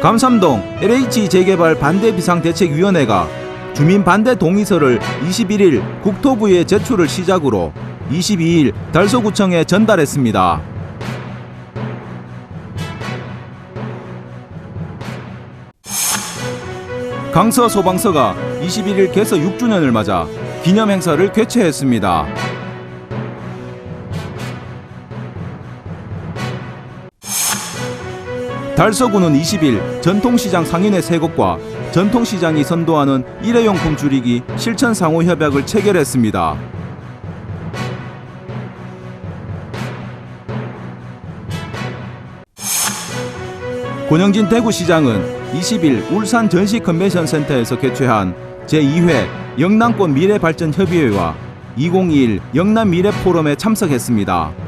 감삼동 LH 재개발 반대 비상대책위원회가 주민 반대 동의서를 21일 국토부에 제출을 시작으로 22일 달서구청에 전달했습니다. 강서 소방서가 21일 개서 6주년을 맞아 기념 행사를 개최했습니다. 달서구는 20일 전통시장 상인회 3곳과 전통시장이 선도하는 일회용품 줄이기 실천 상호 협약을 체결했습니다. 권영진 대구시장은 20일 울산 전시 컨벤션 센터에서 개최한 제2회 영남권 미래발전 협의회와 2021 영남 미래 포럼에 참석했습니다.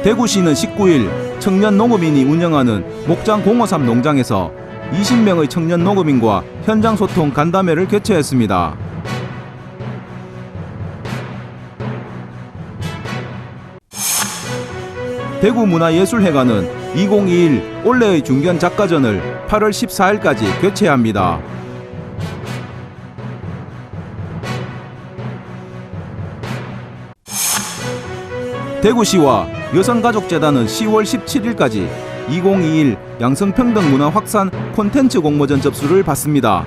대구시는 19일 청년 농업인이 운영하는 목장 053 농장에서 20명의 청년 농업인과 현장 소통 간담회를 개최했습니다. 대구문화예술회관은 2021 올해의 중견 작가전을 8월 14일까지 개최합니다. 대구시와 여성가족재단은 10월 17일까지 2021 양성평등문화 확산 콘텐츠 공모전 접수를 받습니다.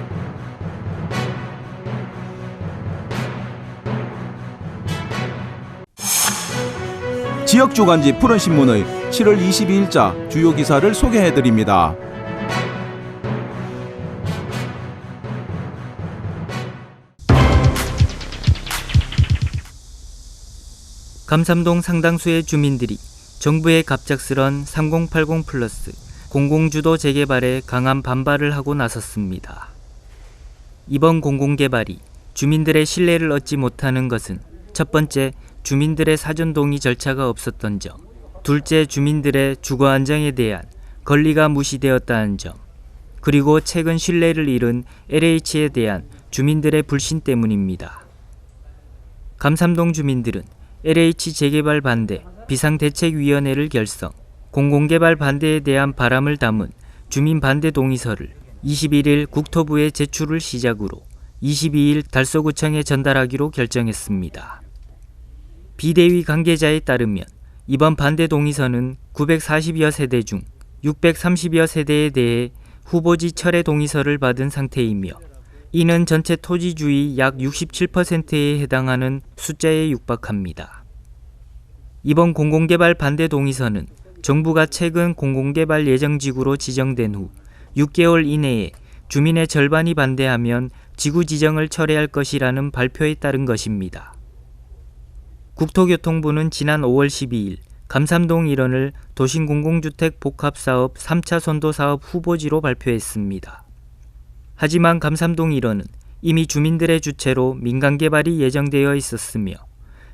지역주간지 푸른신문의 7월 22일자 주요 기사를 소개해드립니다. 감삼동 상당수의 주민들이 정부의 갑작스런 3080 플러스 공공주도 재개발에 강한 반발을 하고 나섰습니다. 이번 공공개발이 주민들의 신뢰를 얻지 못하는 것은 첫 번째, 주민들의 사전 동의 절차가 없었던 점, 둘째, 주민들의 주거 안정에 대한 권리가 무시되었다는 점, 그리고 최근 신뢰를 잃은 LH에 대한 주민들의 불신 때문입니다. 감삼동 주민들은 LH 재개발 반대 비상대책위원회를 결성, 공공개발 반대에 대한 바람을 담은 주민 반대 동의서를 21일 국토부에 제출을 시작으로 22일 달서구청에 전달하기로 결정했습니다. 비대위 관계자에 따르면 이번 반대 동의서는 940여 세대 중 630여 세대에 대해 후보지 철회 동의서를 받은 상태이며 이는 전체 토지주의 약 67%에 해당하는 숫자에 육박합니다. 이번 공공개발 반대 동의서는 정부가 최근 공공개발 예정지구로 지정된 후 6개월 이내에 주민의 절반이 반대하면 지구 지정을 철회할 것이라는 발표에 따른 것입니다. 국토교통부는 지난 5월 12일 감삼동 일원을 도심공공주택 복합사업 3차 선도사업 후보지로 발표했습니다. 하지만 감삼동 일원은 이미 주민들의 주체로 민간개발이 예정되어 있었으며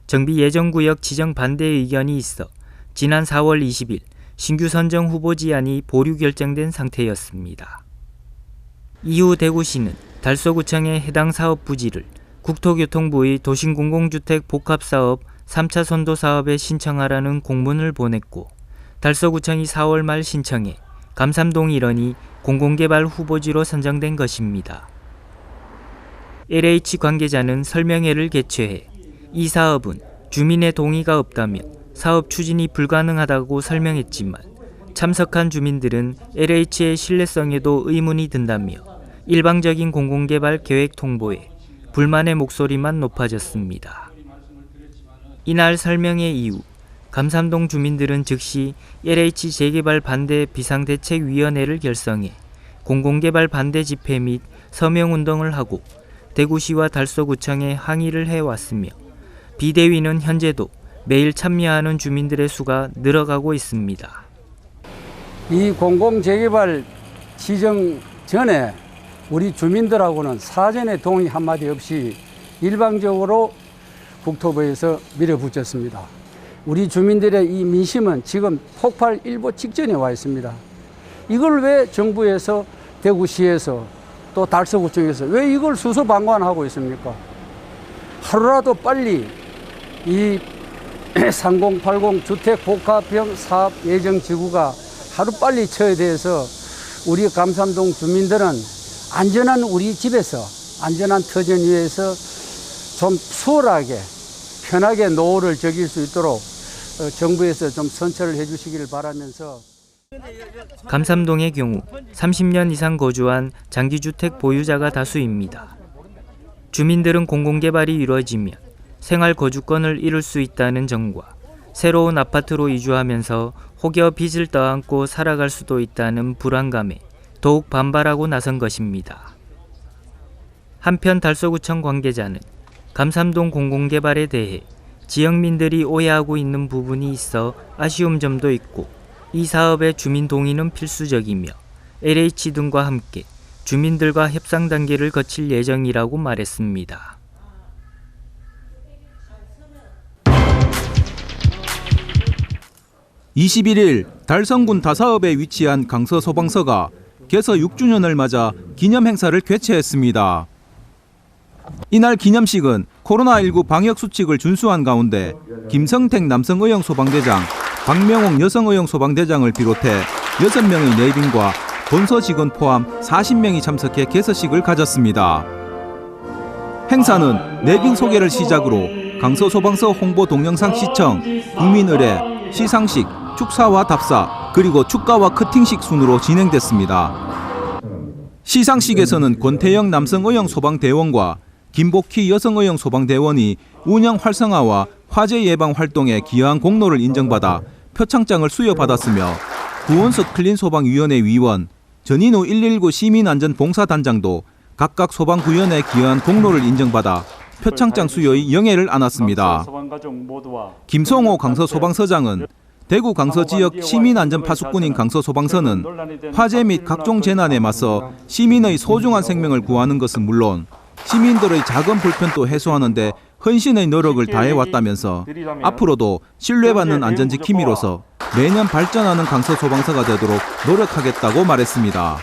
정비 예정구역 지정 반대 의견이 있어 지난 4월 20일 신규 선정 후보지안이 보류 결정된 상태였습니다. 이후 대구시는 달서구청의 해당 사업 부지를 국토교통부의 도심공공주택 복합사업 3차 선도사업에 신청하라는 공문을 보냈고 달서구청이 4월 말 신청해 감삼동 일원이 공공개발 후보지로 선정된 것입니다. LH 관계자는 설명회를 개최해 이 사업은 주민의 동의가 없다면 사업 추진이 불가능하다고 설명했지만 참석한 주민들은 LH의 신뢰성에도 의문이 든다며 일방적인 공공개발 계획 통보에 불만의 목소리만 높아졌습니다. 이날 설명회 이후 감삼동 주민들은 즉시 LH 재개발 반대 비상대책위원회를 결성해 공공개발 반대 집회 및 서명운동을 하고 대구시와 달서구청에 항의를 해왔으며 비대위는 현재도 매일 참여하는 주민들의 수가 늘어가고 있습니다. 이 공공재개발 지정 전에 우리 주민들하고는 사전에 동의 한마디 없이 일방적으로 국토부에서 밀어붙였습니다. 우리 주민들의 이 민심은 지금 폭발 일보 직전에 와 있습니다. 이걸 왜 정부에서 대구시에서 또 달서구청에서 왜 이걸 수소방관하고 있습니까? 하루라도 빨리 이 3080 주택복합형 사업 예정지구가 하루빨리 처리돼서 우리 감삼동 주민들은 안전한 우리 집에서 안전한 터전 위에서 좀 수월하게 편하게 노후를 즐길 수 있도록 정부에서 좀 선처를 해주시기를 바라면서 감삼동의 경우 30년 이상 거주한 장기주택 보유자가 다수입니다. 주민들은 공공개발이 이루어지면 생활 거주권을 잃을 수 있다는 점과 새로운 아파트로 이주하면서 혹여 빚을 떠안고 살아갈 수도 있다는 불안감에 더욱 반발하고 나선 것입니다. 한편 달서구청 관계자는 감삼동 공공개발에 대해 지역민들이 오해하고 있는 부분이 있어 아쉬운 점도 있고 이 사업의 주민 동의는 필수적이며 LH 등과 함께 주민들과 협상 단계를 거칠 예정이라고 말했습니다. (21일) 달성군 다사읍에 위치한 강서소방서가 개서 6주년을 맞아 기념 행사를 개최했습니다. 이날 기념식은 코로나19 방역 수칙을 준수한 가운데 김성택 남성의용소방대장, 박명옥 여성의용소방대장을 비롯해 6명의 내빈과 본서 직원 포함 40명이 참석해 개서식을 가졌습니다. 행사는 내빈 소개를 시작으로 강서소방서 홍보 동영상 시청, 국민의례, 시상식, 축사와 답사, 그리고 축가와 커팅식 순으로 진행됐습니다. 시상식에서는 권태영 남성의용소방대원과 김복희 여성의용소방대원이 운영 활성화와 화재 예방 활동에 기여한 공로를 인정받아 표창장을 수여받았으며 구원석 클린소방위원회 위원, 전인우 119 시민안전봉사단장도 각각 소방구연에 기여한 공로를 인정받아 표창장 수여의 영예를 안았습니다. 김성호 강서소방서장은 대구 강서 지역 시민안전파수꾼인 강서소방서는 화재 및 각종 재난에 맞서 시민의 소중한 생명을 구하는 것은 물론 시민들의 작은 불편도 해소하는 데 헌신의 노력을 다해왔다면서 앞으로도 신뢰받는 안전지킴이로서 매년 발전하는 강서소방서가 되도록 노력하겠다고 말했습니다.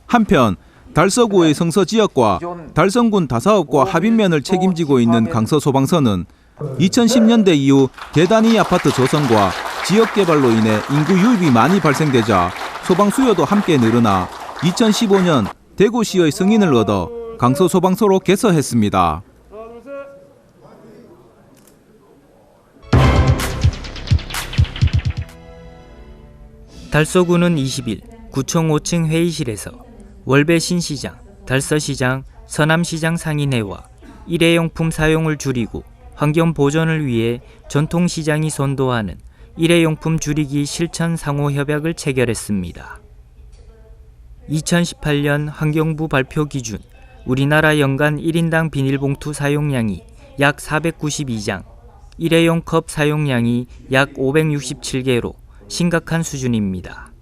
한편 달서구의 성서 지역과 달성군 다사읍과 합인면을 책임지고 있는 강서소방서는 2010년대 이후 대단위 아파트 조성과 지역개발로 인해 인구 유입이 많이 발생되자 소방 수요도 함께 늘어나 2015년 대구시의 승인을 얻어 강서소방서로 개서했습니다. 달서구는 20일 구청 5층 회의실에서 월배신시장, 달서시장, 서남시장 상인회와 일회용품 사용을 줄이고 환경 보존을 위해 전통시장이 선도하는 일회용품 줄이기 실천 상호협약을 체결했습니다. 2018년 환경부 발표 기준 우리나라 연간 1인당 비닐봉투 사용량이 약 492장, 일회용 컵 사용량이 약 567개로 심각한 수준입니다.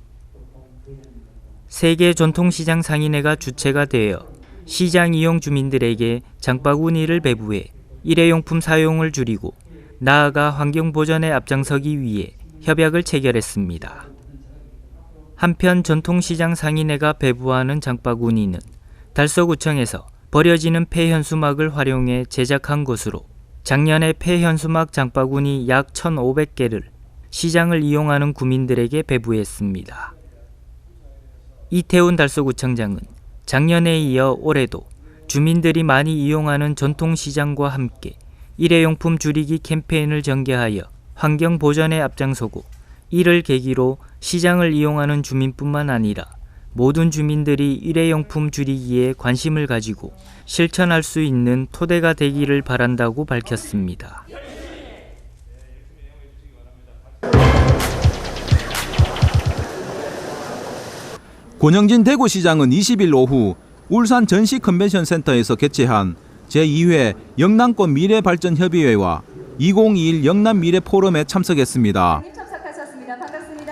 세계 전통시장 상인회가 주체가 되어 시장 이용 주민들에게 장바구니를 배부해 일회용품 사용을 줄이고 나아가 환경 보전에 앞장서기 위해 협약을 체결했습니다. 한편 전통시장 상인회가 배부하는 장바구니는 달서구청에서 버려지는 폐현수막을 활용해 제작한 것으로 작년에 폐현수막 장바구니 약 1,500개를 시장을 이용하는 구민들에게 배부했습니다. 이태훈 달서구청장은 작년에 이어 올해도 주민들이 많이 이용하는 전통시장과 함께 일회용품 줄이기 캠페인을 전개하여 환경 보전에 앞장서고 이를 계기로 시장을 이용하는 주민뿐만 아니라 모든 주민들이 일회용품 줄이기에 관심을 가지고 실천할 수 있는 토대가 되기를 바란다고 밝혔습니다. 권영진 대구시장은 20일 오후 울산 전시컨벤션센터에서 개최한 제2회 영남권 미래발전협의회와 2021 영남미래포럼에 참석했습니다.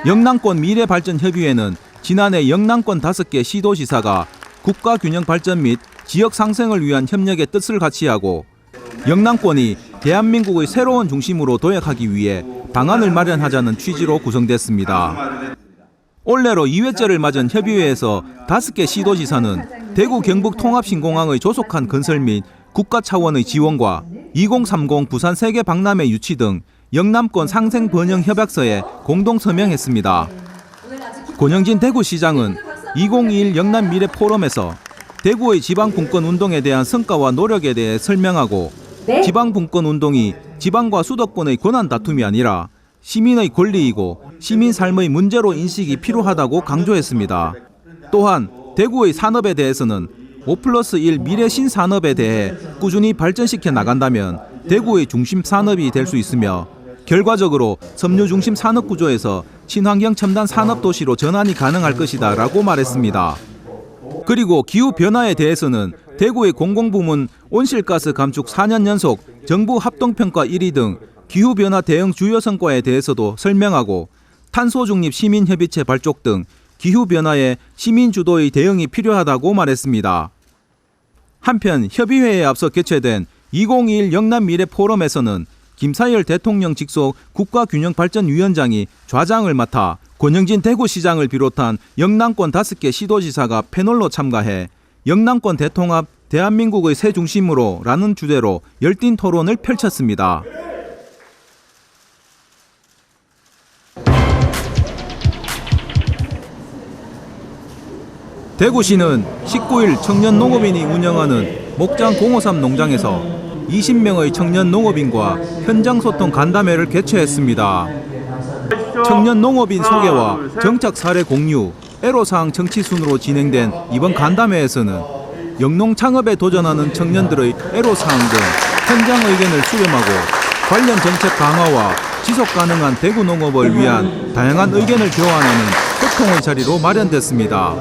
영남권 미래발전협의회는 지난해 영남권 5개 시도지사가 국가균형 발전 및 지역 상생을 위한 협력의 뜻을 같이하고 영남권이 대한민국의 새로운 중심으로 도약하기 위해 방안을 마련하자는 취지로 구성됐습니다. 올해로 2회째를 맞은 협의회에서 5개 시도지사는 대구 경북 통합신공항의 조속한 건설 및 국가 차원의 지원과 2030 부산 세계 박람회 유치 등 영남권 상생 번영 협약서에 공동 서명했습니다. 권영진 대구시장은 2021 영남 미래 포럼에서 대구의 지방분권 운동에 대한 성과와 노력에 대해 설명하고 지방분권 운동이 지방과 수도권의 권한 다툼이 아니라 시민의 권리이고 시민 삶의 문제로 인식이 필요하다고 강조했습니다. 또한 대구의 산업에 대해서는 5+1 미래 신산업에 대해 꾸준히 발전시켜 나간다면 대구의 중심 산업이 될 수 있으며 결과적으로 섬유 중심 산업 구조에서 친환경 첨단 산업 도시로 전환이 가능할 것이다 라고 말했습니다. 그리고 기후 변화에 대해서는 대구의 공공부문 온실가스 감축 4년 연속 정부 합동평가 1위 등 기후변화 대응 주요 성과에 대해서도 설명하고 탄소 중립 시민협의체 발족 등 기후변화에 시민 주도의 대응이 필요하다고 말했습니다. 한편 협의회에 앞서 개최된 2021 영남 미래 포럼에서는 김사열 대통령 직속 국가균형발전위원장이 좌장을 맡아 권영진 대구시장을 비롯한 영남권 5개 시도지사가 패널로 참가해 영남권 대통합 대한민국의 새 중심으로 라는 주제로 열띤 토론을 펼쳤습니다. 대구시는 19일 청년 농업인이 운영하는 목장 053 농장에서 20명의 청년 농업인과 현장 소통 간담회를 개최했습니다. 청년 농업인 소개와 정착 사례 공유, 애로사항 정치 순으로 진행된 이번 간담회에서는 영농 창업에 도전하는 청년들의 애로사항 등 현장 의견을 수렴하고 관련 정책 강화와 지속 가능한 대구 농업을 위한 다양한 의견을 교환하는 소통의 자리로 마련됐습니다.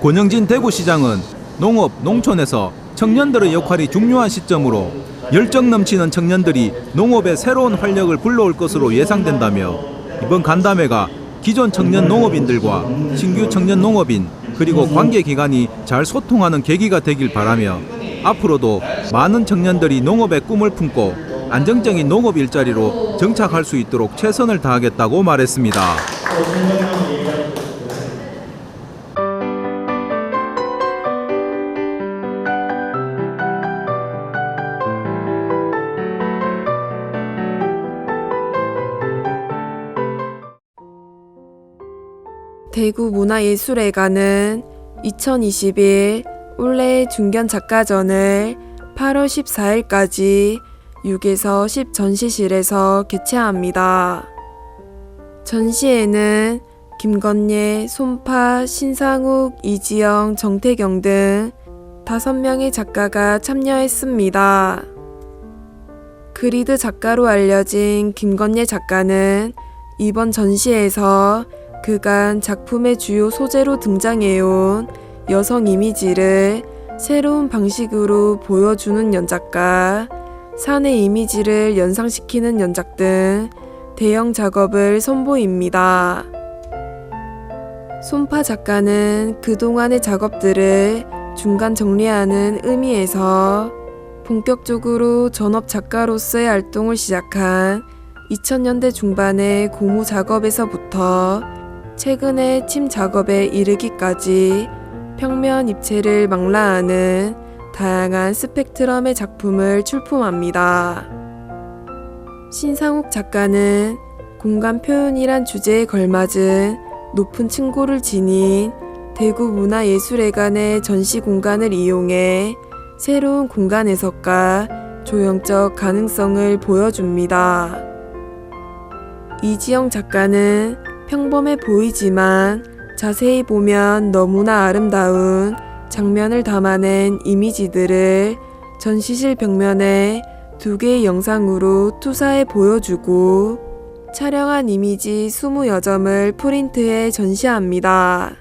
권영진 대구시장은 농업, 농촌에서 청년들의 역할이 중요한 시점으로 열정 넘치는 청년들이 농업에 새로운 활력을 불러올 것으로 예상된다며 이번 간담회가 기존 청년 농업인들과 신규 청년 농업인 그리고 관계기관이 잘 소통하는 계기가 되길 바라며 앞으로도 많은 청년들이 농업의 꿈을 품고 안정적인 농업 일자리로 정착할 수 있도록 최선을 다하겠다고 말했습니다. 대구문화예술회관은 2021 올해 중견작가전을 8월 14일까지 6에서 10 전시실에서 개최합니다. 전시회는 김건예, 손파, 신상욱, 이지영, 정태경 등 5명의 작가가 참여했습니다. 그리드 작가로 알려진 김건예 작가는 이번 전시회에서 그간 작품의 주요 소재로 등장해온 여성 이미지를 새로운 방식으로 보여주는 연작과 사내 이미지를 연상시키는 연작 등 대형 작업을 선보입니다. 손파 작가는 그동안의 작업들을 중간 정리하는 의미에서 본격적으로 전업 작가로서의 활동을 시작한 2000년대 중반의 고무 작업에서부터 최근의 침 작업에 이르기까지 평면 입체를 망라하는 다양한 스펙트럼의 작품을 출품합니다. 신상욱 작가는 공간 표현이란 주제에 걸맞은 높은 층고를 지닌 대구문화예술회관의 전시 공간을 이용해 새로운 공간 해석과 조형적 가능성을 보여줍니다. 이지영 작가는 평범해 보이지만 자세히 보면 너무나 아름다운 장면을 담아낸 이미지들을 전시실 벽면에 2개의 영상으로 투사해 보여주고 촬영한 이미지 20여점을 프린트해 전시합니다.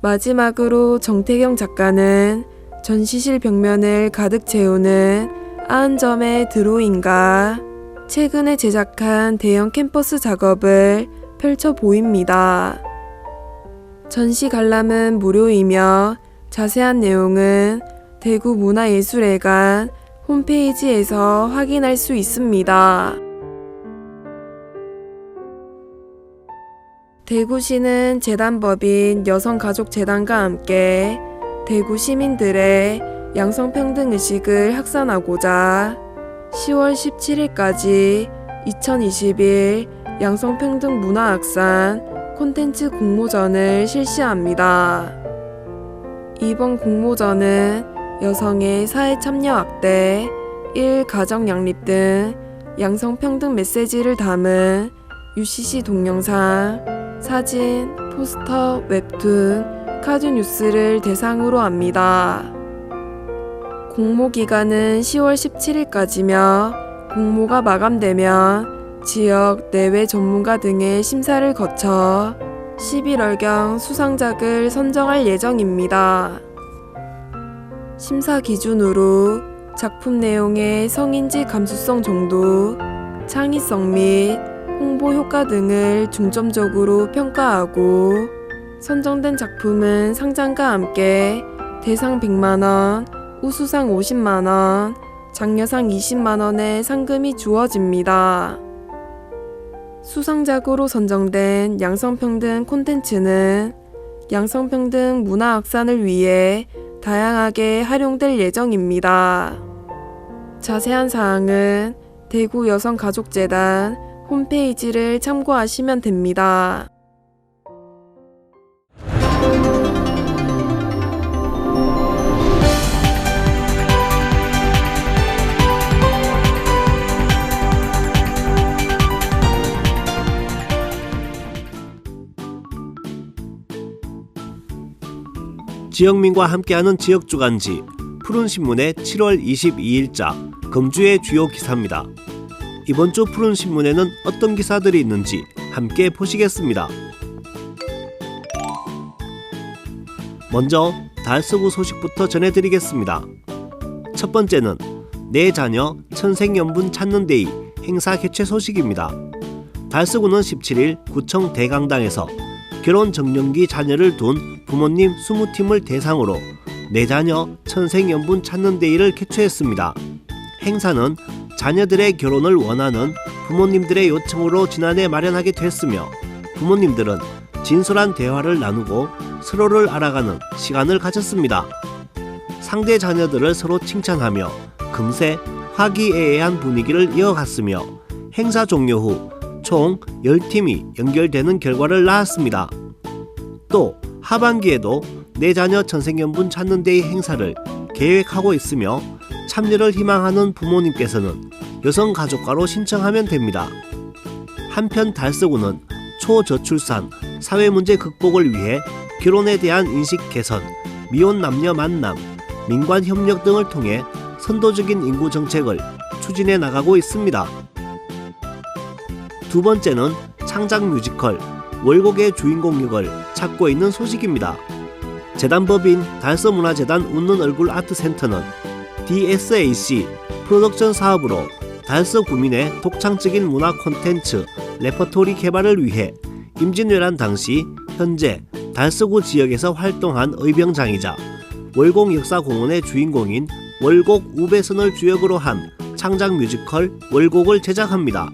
마지막으로 정태경 작가는 전시실 벽면을 가득 채우는 90점의 드로잉과 최근에 제작한 대형 캠퍼스 작업을 펼쳐 보입니다. 전시 관람은 무료이며 자세한 내용은 대구문화예술회관 홈페이지에서 확인할 수 있습니다. 대구시는 재단법인 여성가족재단과 함께 대구 시민들의 양성평등의식을 확산하고자 10월 17일까지 2021 양성평등 문화확산 콘텐츠 공모전을 실시합니다. 이번 공모전은 여성의 사회참여 확대, 가정 양립 등 양성평등 메시지를 담은 UCC 동영상, 사진, 포스터, 웹툰, 카드 뉴스를 대상으로 합니다. 공모 기간은 10월 17일까지며 공모가 마감되면 지역 내외 전문가 등의 심사를 거쳐 11월경 수상작을 선정할 예정입니다. 심사 기준으로 작품 내용의 성인지 감수성 정도, 창의성 및 홍보 효과 등을 중점적으로 평가하고 선정된 작품은 상장과 함께 대상 100만원, 우수상 50만원, 장려상 20만원의 상금이 주어집니다. 수상작으로 선정된 양성평등 콘텐츠는 양성평등 문화 확산을 위해 다양하게 활용될 예정입니다. 자세한 사항은 대구 여성가족재단 홈페이지를 참고하시면 됩니다. 지역민과 함께하는 지역주간지 푸른신문의 7월 22일자 금주의 주요 기사입니다. 이번 주 푸른신문에는 어떤 기사들이 있는지 함께 보시겠습니다. 먼저 달서구 소식부터 전해드리겠습니다. 첫 번째는 내 자녀 천생연분 찾는 데이 행사 개최 소식입니다. 달서구는 17일 구청 대강당에서 결혼 정년기 자녀를 둔 부모님 20팀을 대상으로 내 자녀 천생연분 찾는 데이를 개최했습니다. 행사는 자녀들의 결혼을 원하는 부모님들의 요청으로 지난해 마련하게 됐으며 부모님들은 진솔한 대화를 나누고 서로를 알아가는 시간을 가졌습니다. 상대 자녀들을 서로 칭찬하며 금세 화기애애한 분위기를 이어갔으며 행사 종료 후 총 10팀이 연결되는 결과를 낳았습니다. 또 하반기에도 내 자녀 천생연분 찾는 데이 행사를 계획하고 있으며 참여를 희망하는 부모님께서는 여성가족과로 신청하면 됩니다. 한편 달서구는 초저출산, 사회문제 극복을 위해 결혼에 대한 인식 개선, 미혼 남녀 만남, 민관 협력 등을 통해 선도적인 인구 정책을 추진해 나가고 있습니다. 두 번째는 창작 뮤지컬 월곡의 주인공 역을 찾고 있는 소식입니다. 재단법인 달서문화재단 웃는 얼굴 아트센터는 DSAC 프로덕션 사업으로 달서 구민의 독창적인 문화 콘텐츠 레퍼토리 개발을 위해 임진왜란 당시 현재 달서구 지역에서 활동한 의병장이자 월곡 역사공원의 주인공인 월곡 우배선을 주역으로 한 창작 뮤지컬 월곡을 제작합니다.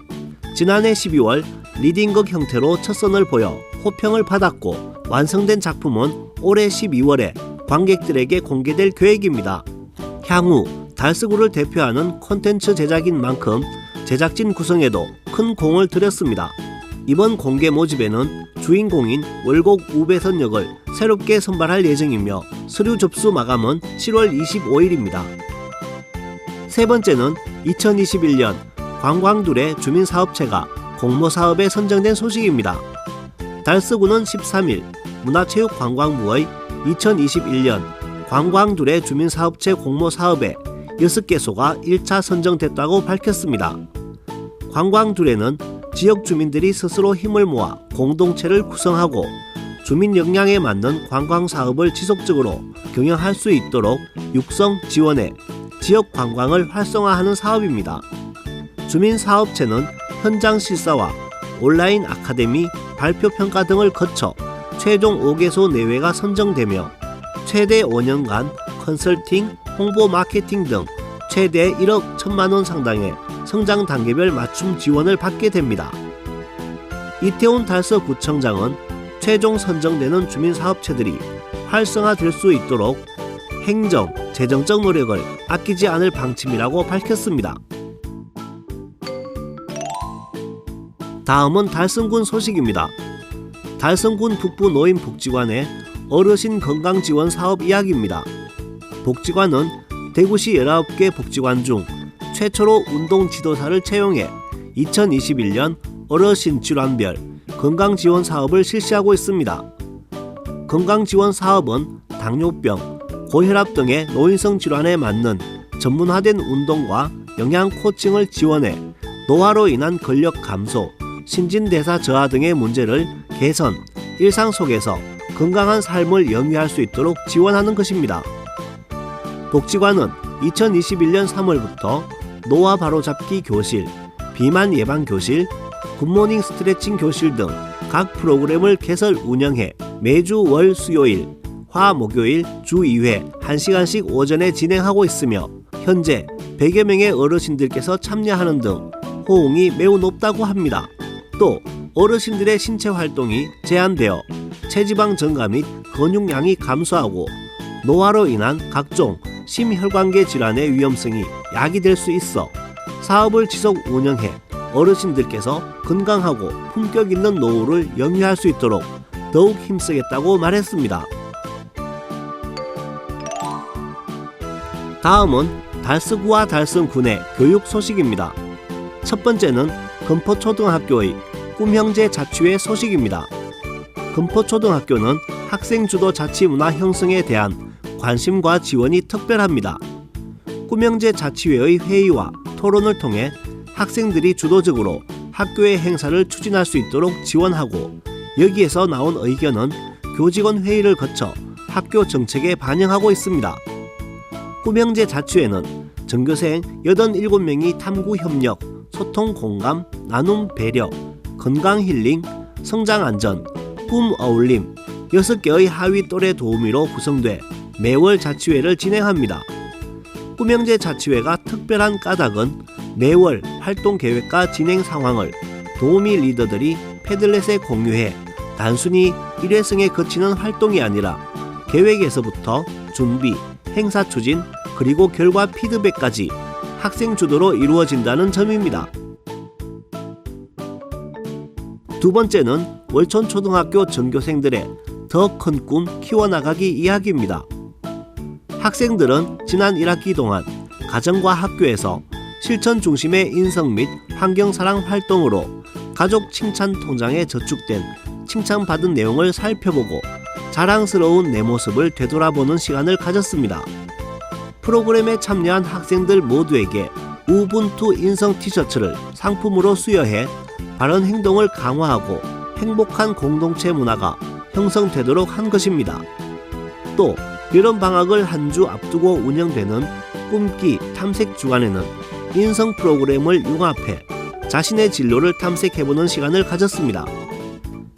지난해 12월 리딩극 형태로 첫 선을 보여 호평을 받았고 완성된 작품은 올해 12월에 관객들에게 공개될 계획입니다. 향후 달서구를 대표하는 콘텐츠 제작인 만큼 제작진 구성에도 큰 공을 들였습니다. 이번 공개 모집에는 주인공인 월곡 우배선 역을 새롭게 선발할 예정이며 서류 접수 마감은 7월 25일입니다. 세 번째는 2021년 관광둘의 주민사업체가 공모사업에 선정된 소식입니다. 달서구는 13일 문화체육관광부의 2021년 관광둘의 주민사업체 공모사업에 6개소가 1차 선정됐다고 밝혔습니다. 관광둘에는 지역 주민들이 스스로 힘을 모아 공동체를 구성하고 주민 역량에 맞는 관광사업을 지속적으로 경영할 수 있도록 육성 지원해 지역 관광을 활성화하는 사업입니다. 주민사업체는 현장 실사와 온라인 아카데미, 발표평가 등을 거쳐 최종 5개소 내외가 선정되며 최대 5년간 컨설팅, 홍보 마케팅 등 최대 1억 1천만 원 상당의 성장 단계별 맞춤 지원을 받게 됩니다. 이태원 달서구청장은 최종 선정되는 주민사업체들이 활성화될 수 있도록 행정, 재정적 노력을 아끼지 않을 방침이라고 밝혔습니다. 다음은 달성군 소식입니다. 달성군 북부 노인복지관의 어르신 건강지원 사업 이야기입니다. 복지관은 대구시 19개 복지관 중 최초로 운동지도사를 채용해 2021년 어르신 질환별 건강지원 사업을 실시하고 있습니다. 건강지원 사업은 당뇨병, 고혈압 등의 노인성 질환에 맞는 전문화된 운동과 영양 코칭을 지원해 노화로 인한 근력 감소, 신진대사 저하 등의 문제를 개선, 일상 속에서 건강한 삶을 영위할 수 있도록 지원하는 것입니다. 복지관은 2021년 3월부터 노화 바로잡기 교실, 비만 예방 교실, 굿모닝 스트레칭 교실 등 각 프로그램을 개설 운영해 매주 월 수요일, 화 목요일 주 2회 1시간씩 오전에 진행하고 있으며 현재 100여 명의 어르신들께서 참여하는 등 호응이 매우 높다고 합니다. 또 어르신들의 신체 활동이 제한되어 체지방 증가 및 근육량이 감소하고 노화로 인한 각종 심혈관계 질환의 위험성이 야기될 수 있어 사업을 지속 운영해 어르신들께서 건강하고 품격 있는 노후를 영위할 수 있도록 더욱 힘쓰겠다고 말했습니다. 다음은 달서구와 달성군의 교육 소식입니다. 첫 번째는 금포초등학교의 꿈형제 자취회 소식입니다. 금포초등학교는 학생주도 자치문화 형성에 대한 관심과 지원이 특별합니다. 꿈형제 자치회의 회의와 토론을 통해 학생들이 주도적으로 학교의 행사를 추진할 수 있도록 지원하고 여기에서 나온 의견은 교직원 회의를 거쳐 학교 정책에 반영하고 있습니다. 꿈형제 자치회는 전교생 87명이 탐구 협력, 소통 공감, 나눔 배려, 건강 힐링, 성장 안전, 꿈 어울림 6개의 하위 또래 도우미로 구성돼 매월 자치회를 진행합니다. 꿈형제 자치회가 특별한 까닭은 매월 활동 계획과 진행 상황을 도우미 리더들이 패들렛에 공유해 단순히 일회성에 그치는 활동이 아니라 계획에서부터 준비, 행사 추진, 그리고 결과 피드백까지 학생 주도로 이루어진다는 점입니다. 두 번째는 월촌초등학교 전교생들의 더 큰 꿈 키워나가기 이야기입니다. 학생들은 지난 1학기 동안 가정과 학교에서 실천 중심의 인성 및 환경사랑 활동으로 가족 칭찬 통장에 저축된 칭찬받은 내용을 살펴보고 자랑스러운 내 모습을 되돌아보는 시간을 가졌습니다. 프로그램에 참여한 학생들 모두에게 우분투 인성 티셔츠를 상품으로 수여해 바른 행동을 강화하고 행복한 공동체 문화가 형성되도록 한 것입니다. 또 여름방학을 한 주 앞두고 운영되는 꿈기 탐색 주간에는 인성 프로그램을 융합해 자신의 진로를 탐색해보는 시간을 가졌습니다.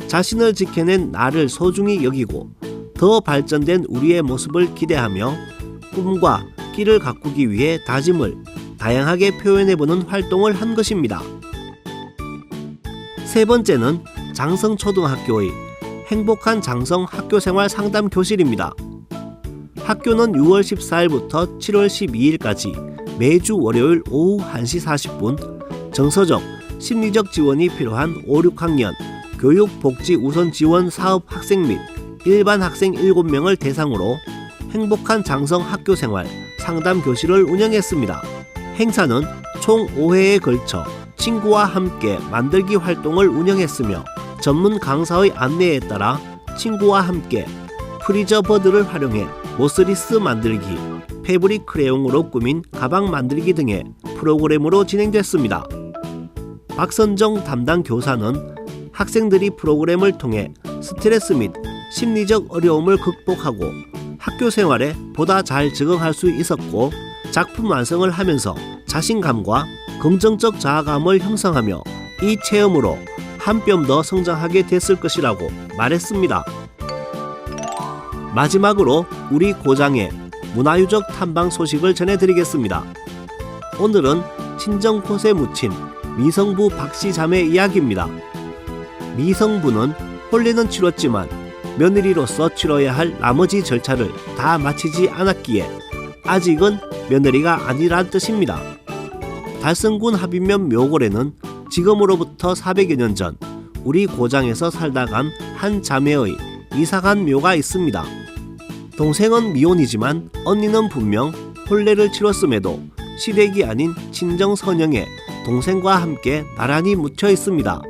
자신을 지켜낸 나를 소중히 여기고 더 발전된 우리의 모습을 기대하며 꿈과 끼를 가꾸기 위해 다짐을 다양하게 표현해보는 활동을 한 것입니다. 세 번째는 장성초등학교의 행복한 장성 학교생활 상담 교실입니다. 학교는 6월 14일부터 7월 12일까지 매주 월요일 오후 1시 40분 정서적, 심리적 지원이 필요한 5, 6학년 교육복지 우선 지원 사업 학생 및 일반 학생 7명을 대상으로 행복한 장성 학교생활 상담 교실을 운영했습니다. 행사는 총 5회에 걸쳐 친구와 함께 만들기 활동을 운영했으며 전문 강사의 안내에 따라 친구와 함께 프리저 버드를 활용해 모스리스 만들기, 패브릭 크레용으로 꾸민 가방 만들기 등의 프로그램으로 진행됐습니다. 박선정 담당 교사는 학생들이 프로그램을 통해 스트레스 및 심리적 어려움을 극복하고 학교 생활에 보다 잘 적응할 수 있었고 작품 완성을 하면서 자신감과 긍정적 자아감을 형성하며 이 체험으로 한 뼘 더 성장하게 됐을 것이라고 말했습니다. 마지막으로 우리 고장의 문화유적 탐방 소식을 전해드리겠습니다. 오늘은 친정 곳에 묻힌 미성부 박씨 자매 이야기입니다. 미성부는 혼례는 치렀지만 며느리로서 치러야 할 나머지 절차를 다 마치지 않았기에 아직은 며느리가 아니란 뜻입니다. 달성군 합인면 묘골에는 지금으로부터 400여 년 전 우리 고장에서 살다 간 한 자매의 이사간 묘가 있습니다. 동생은 미혼이지만 언니는 분명 혼례를 치렀음에도 시댁이 아닌 친정 선영에 동생과 함께 나란히 묻혀 있습니다.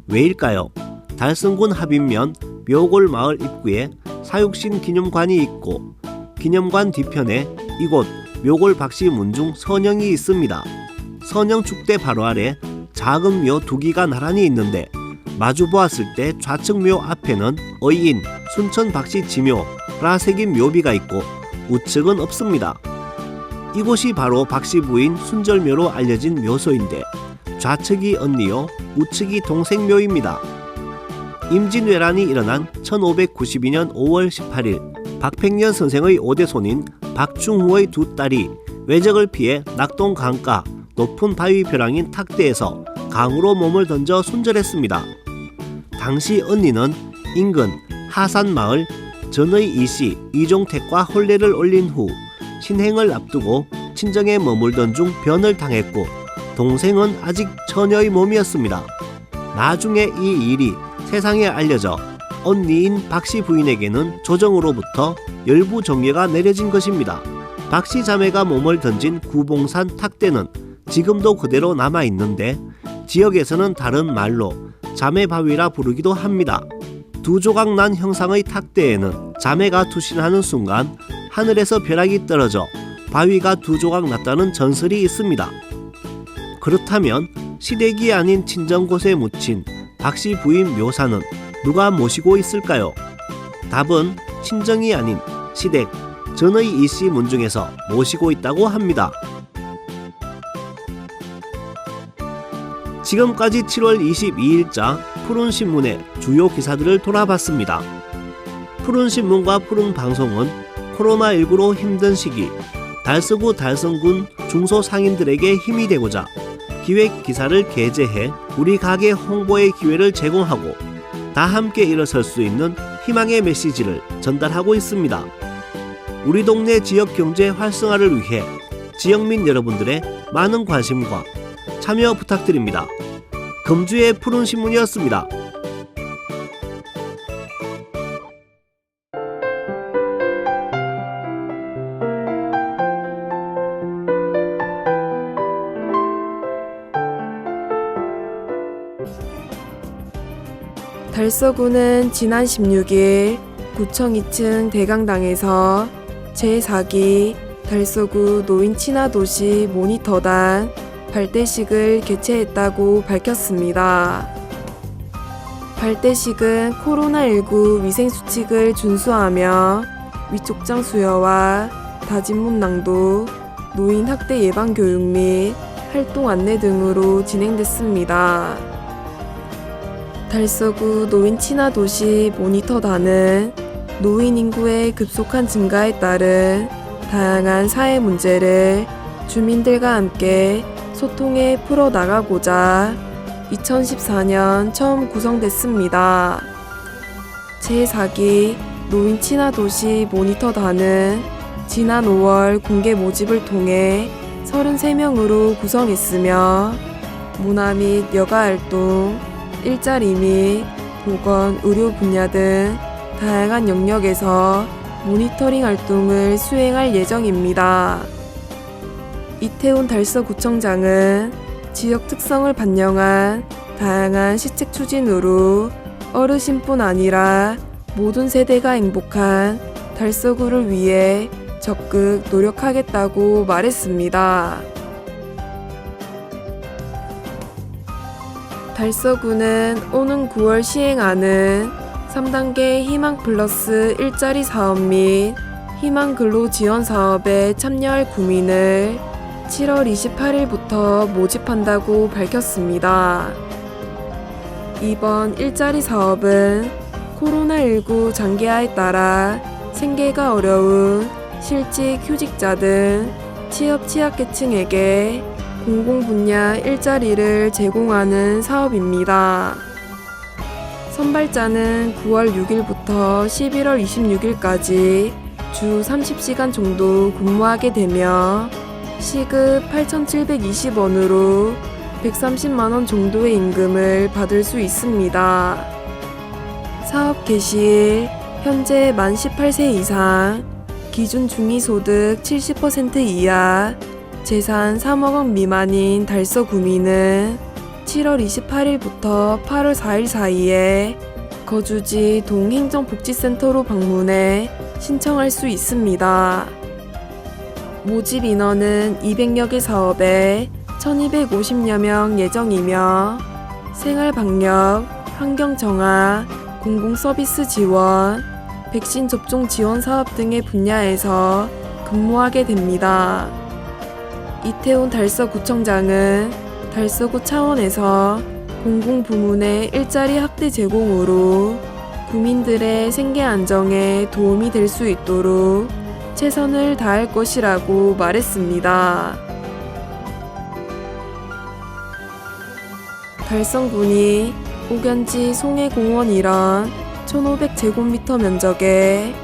왜일까요? 달성군 합인면 묘골 마을 입구에 사육신 기념관이 있고 기념관 뒤편에 이곳 묘골 박씨 문중 선영이 있습니다. 선영 축대 바로 아래 작은 묘 2기가 나란히 있는데 마주 보았을 때 좌측 묘 앞에는 의인 순천 박씨 지묘라 새긴 묘비가 있고 우측은 없습니다. 이곳이 바로 박씨 부인 순절묘로 알려진 묘소인데 좌측이 언니요 우측이 동생묘입니다. 임진왜란이 일어난 1592년 5월 18일 박팽년 선생의 5대 손인 박충후의 2딸이 외적을 피해 낙동 강가 높은 바위 벼랑인 탁대에서 강으로 몸을 던져 순절했습니다. 당시 언니는 인근 하산마을 전의 이씨 이종택과 혼례를 올린 후 신행을 앞두고 친정에 머물던 중 변을 당했고 동생은 아직 처녀의 몸이었습니다. 나중에 이 일이 세상에 알려져 언니인 박씨 부인에게는 조정으로부터 열부정예가 내려진 것입니다. 박씨 자매가 몸을 던진 구봉산 탁대는 지금도 그대로 남아있는데 지역에서는 다른 말로 자매바위라 부르기도 합니다. 2조각 난 형상의 탁대에는 자매가 투신하는 순간 하늘에서 벼락이 떨어져 바위가 2조각 났다는 전설이 있습니다. 그렇다면 시댁이 아닌 친정곳에 묻힌 박씨 부인 묘사는 누가 모시고 있을까요? 답은 친정이 아닌 시댁 전의 이씨 문중에서 모시고 있다고 합니다. 지금까지 7월 22일자 푸른신문의 주요 기사들을 돌아봤습니다. 푸른신문과 푸른방송은 코로나19로 힘든 시기 달서구 달성군 중소상인들에게 힘이 되고자 기획 기사를 게재해 우리 가게 홍보의 기회를 제공하고 다 함께 일어설 수 있는 희망의 메시지를 전달하고 있습니다. 우리 동네 지역 경제 활성화를 위해 지역민 여러분들의 많은 관심과 참여 부탁드립니다. 금주의 푸른신문이었습니다. 달서구는 지난 16일 구청 2층 대강당에서 제4기 달서구 노인 친화도시 모니터단 발대식을 개최했다고 밝혔습니다. 발대식은 코로나19 위생수칙을 준수하며 위촉장 수여와 다짐문 낭독, 노인 학대 예방 교육 및 활동 안내 등으로 진행됐습니다. 달서구 노인 친화도시 모니터단은 노인 인구의 급속한 증가에 따른 다양한 사회 문제를 주민들과 함께 소통해 풀어나가고자 2014년 처음 구성됐습니다. 제4기 노인 친화도시 모니터단은 지난 5월 공개 모집을 통해 33명으로 구성했으며 문화 및 여가활동, 일자리 및 보건, 의료 분야 등 다양한 영역에서 모니터링 활동을 수행할 예정입니다. 이태훈 달서구청장은 지역 특성을 반영한 다양한 시책 추진으로 어르신뿐 아니라 모든 세대가 행복한 달서구를 위해 적극 노력하겠다고 말했습니다. 달서구는 오는 9월 시행하는 3단계 희망 플러스 일자리 사업 및 희망 근로 지원 사업에 참여할 구민을 7월 28일부터 모집한다고 밝혔습니다. 이번 일자리 사업은 코로나19 장기화에 따라 생계가 어려운 실직 휴직자 등 취업 취약계층에게 공공 분야 일자리를 제공하는 사업입니다. 선발자는 9월 6일부터 11월 26일까지 주 30시간 정도 근무하게 되며 시급 8,720원으로 130만 원 정도의 임금을 받을 수 있습니다. 사업 개시일 현재 만 18세 이상, 기준 중위소득 70% 이하, 재산 3억 원 미만인 달서 구민은 7월 28일부터 8월 4일 사이에 거주지 동행정복지센터로 방문해 신청할 수 있습니다. 모집 인원은 200여 개 사업에 1250여 명 예정이며 생활방역, 환경정화, 공공서비스 지원, 백신 접종 지원 사업 등의 분야에서 근무하게 됩니다. 이태훈 달서구청장은 달서구 차원에서 공공부문의 일자리 확대 제공으로 구민들의 생계 안정에 도움이 될 수 있도록 최선을 다할 것이라고 말했습니다. 달성군이 옥연지 송해공원 일원 1,500제곱미터 면적에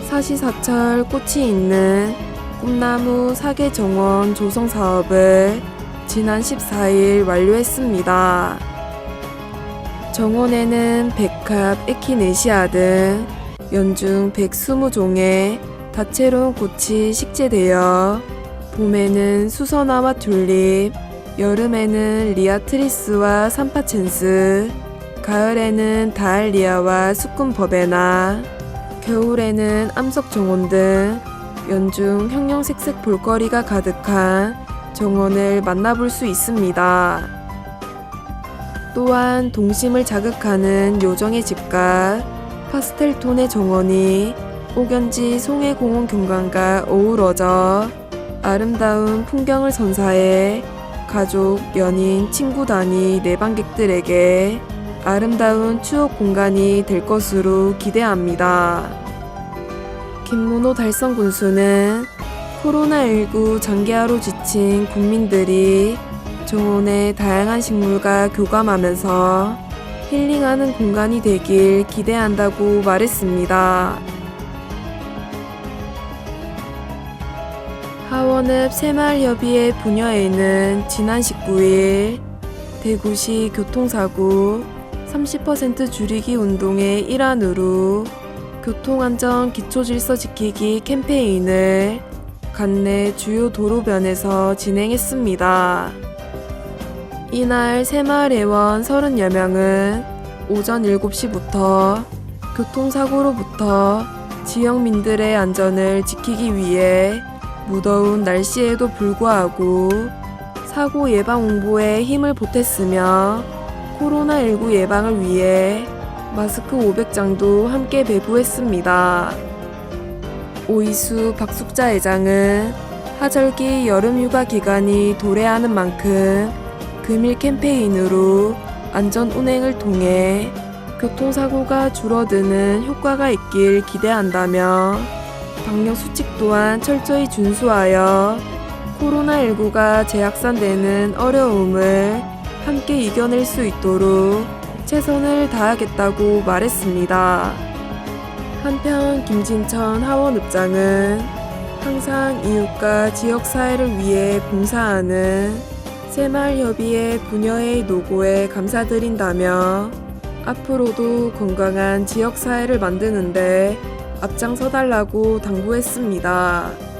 사시사철 꽃이 있는 꿈나무 사계 정원 조성 사업을 지난 14일 완료했습니다. 정원에는 백합, 에키네시아 등 연중 120종의 다채로운 꽃이 식재되어 봄에는 수선화와 튤립, 여름에는 리아트리스와 삼파첸스, 가을에는 다알리아와 수쿰버베나, 겨울에는 암석정원 등 연중 형형색색 볼거리가 가득한 정원을 만나볼 수 있습니다. 또한 동심을 자극하는 요정의 집과 파스텔톤의 정원이 옥연지 송해공원 경관과 어우러져 아름다운 풍경을 선사해 가족, 연인, 친구 단위 내방객들에게 아름다운 추억 공간이 될 것으로 기대합니다. 김문호 달성군수는 코로나19 장기화로 지친 국민들이 정원의 다양한 식물과 교감하면서 힐링하는 공간이 되길 기대한다고 말했습니다. 하원읍 새마을협의회 부녀회는 지난 19일 대구시 교통사고 30% 줄이기 운동의 일환으로 교통안전 기초질서 지키기 캠페인을 관내 주요 도로변에서 진행했습니다. 이날 새마을회원 30여 명은 오전 7시부터 교통사고로부터 지역민들의 안전을 지키기 위해 무더운 날씨에도 불구하고 사고 예방 홍보에 힘을 보탰으며 코로나19 예방을 위해 마스크 500장도 함께 배부했습니다. 오이수 박숙자 회장은 하절기 여름휴가 기간이 도래하는 만큼 금일 캠페인으로 안전 운행을 통해 교통사고가 줄어드는 효과가 있길 기대한다며 방역수칙 또한 철저히 준수하여 코로나19가 재확산되는 어려움을 함께 이겨낼 수 있도록 최선을 다하겠다고 말했습니다. 한편 김진천 하원읍장은 항상 이웃과 지역사회를 위해 봉사하는 새마을협의회 부녀회의 노고에 감사드린다며 앞으로도 건강한 지역사회를 만드는데 앞장서달라고 당부했습니다.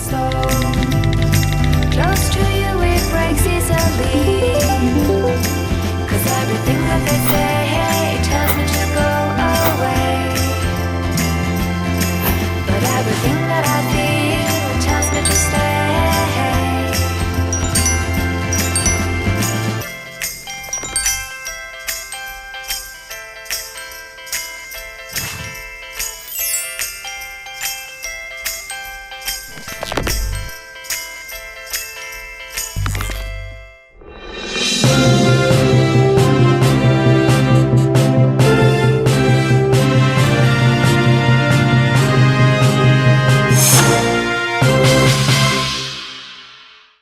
Close to you it breaks easily, 'cause everything that they say